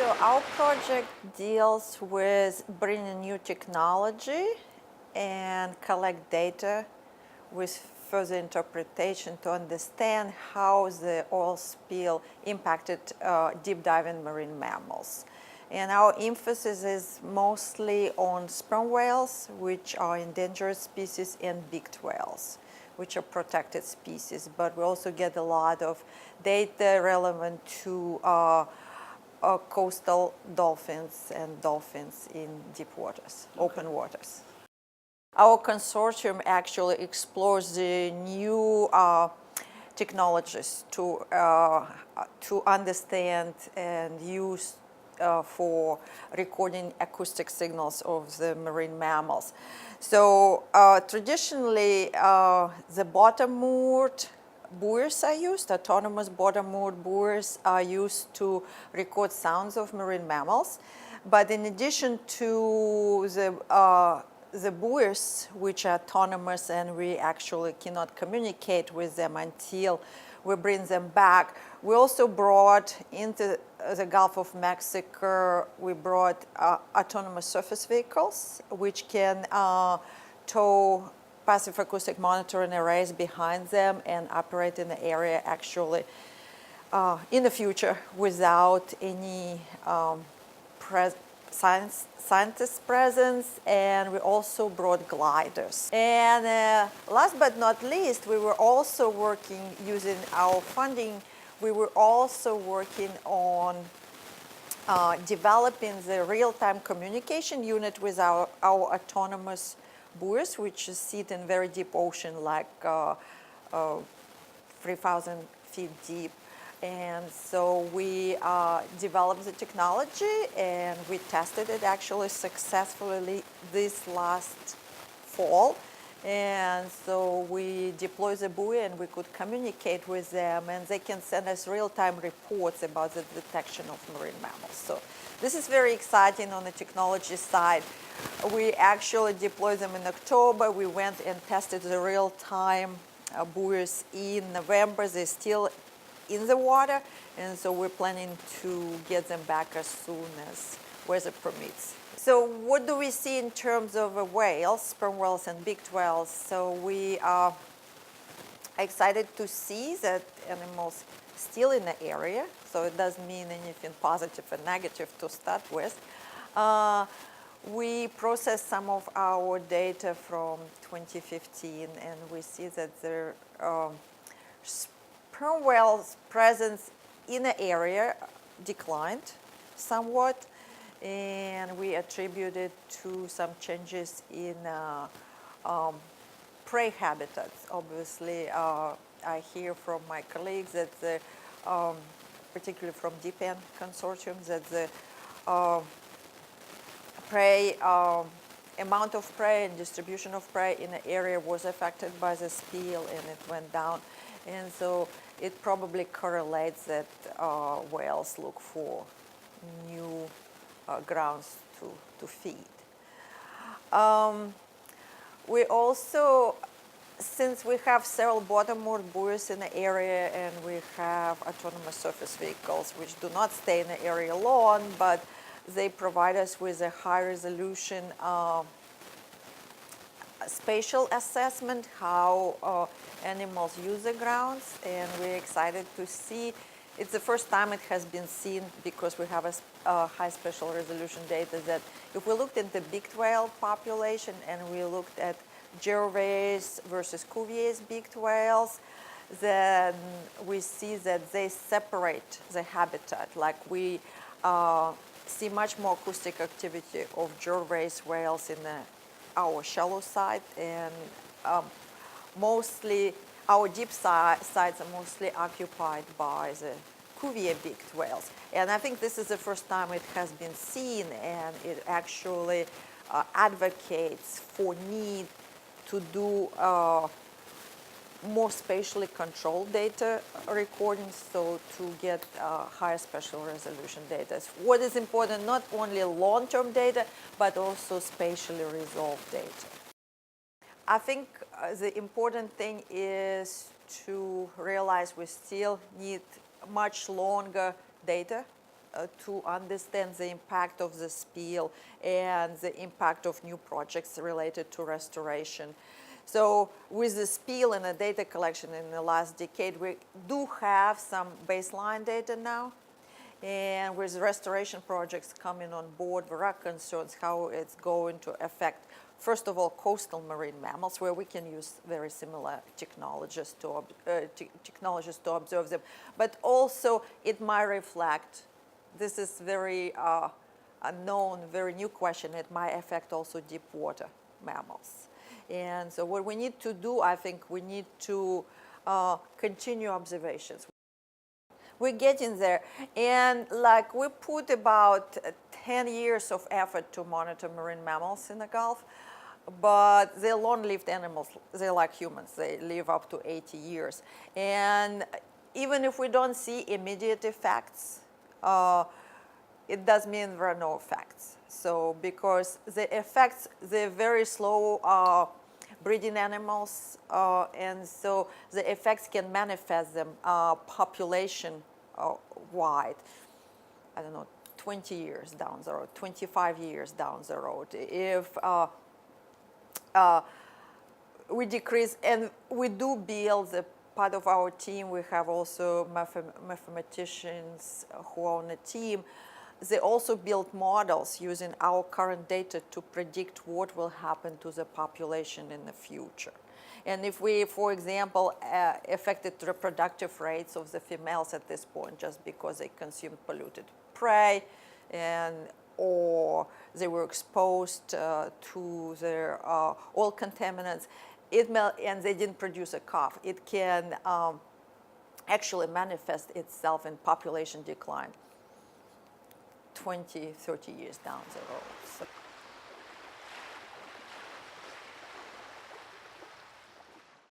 So our project deals with bringing new technology and collect data with further interpretation to understand how the oil spill impacted deep diving marine mammals. And our emphasis is mostly on sperm whales, which are endangered species, and beaked whales, which are protected species. But we also get a lot of data relevant to coastal dolphins and dolphins in deep waters, open waters. Our consortium actually explores the new technologies to understand and use for recording acoustic signals of the marine mammals. So traditionally, the bottom-moored buoys are used, autonomous bottom-moored buoys are used to record sounds of marine mammals. But in addition to the buoys, which are autonomous and we actually cannot communicate with them until we bring them back, we also brought into the Gulf of Mexico, we brought autonomous surface vehicles, which can tow passive acoustic monitoring arrays behind them and operate in the area actually in the future without any scientist presence. And we also brought gliders. And last but not least, we were also working using our funding. We were also working on developing the real-time communication unit with our autonomous buoys, which sit in very deep ocean, like 3,000 feet deep. And so we developed the technology and we tested it actually successfully this last fall. And so we deployed the buoy and we could communicate with them, and they can send us real-time reports about the detection of marine mammals. So this is very exciting on the technology side. We actually deployed them in October. We went and tested the real-time buoys in November. They're still in the water, and so we're planning to get them back as soon as weather permits. So what do we see in terms of whales, sperm whales and beaked whales? So we are excited to see that animals still in the area, so it doesn't mean anything positive or negative to start with. We processed some of our data from 2015, and we see that the sperm whales' presence in the area declined somewhat, and we attribute it to some changes in prey habitats. Obviously, I hear from my colleagues that particularly from Deep End Consortium, that the prey, amount of prey and distribution of prey in the area was affected by the spill, and it went down. And so it probably correlates that whales look for new grounds to feed. We also, since we have several bottom-moored buoys in the area and we have autonomous surface vehicles which do not stay in the area long, but they provide us with a high-resolution spatial assessment, how animals use the grounds, and we're excited to see. It's the first time it has been seen, because we have a high spatial resolution data, that if we looked at the beaked whale population and we looked at Gervais versus Cuvier's beaked whales, then we see that they separate the habitat. Like we see much more acoustic activity of Gervais whales in our shallow side, and mostly our deep sides are mostly occupied by the Cuvier beaked whales. And I think this is the first time it has been seen, and it actually advocates for need to do more spatially controlled data recording, so to get higher spatial resolution data. What is important, not only long-term data, but also spatially resolved data. I think the important thing is to realize we still need much longer data to understand the impact of the spill and the impact of new projects related to restoration. So with the spill and the data collection in the last decade, we do have some baseline data now. And with restoration projects coming on board, there are concerns how it's going to affect, first of all, coastal marine mammals, where we can use very similar technologies to observe them. But also, it might reflect, this is very unknown, very new question, it might affect also deep water mammals. And so what we need to do, I think we need to continue observations. We're getting there, and like we put about 10 years of effort to monitor marine mammals in the Gulf, but they're long-lived animals. They're like humans. They live up to 80 years. And even if we don't see immediate effects, it does mean there are no effects. So because the effects, they're very slow breeding animals, and so the effects can manifest them population wide, I don't know, 20 years down the road, 25 years down the road. If we decrease, and we do build the part of our team, we have also mathematicians who are on the team. They also build models using our current data to predict what will happen to the population in the future. And if we, for example, affected reproductive rates of the females at this point just because they consumed polluted prey, and or they were exposed to their oil contaminants, and they didn't produce a calf, it can actually manifest itself in population decline 20, 30 years down the road. So.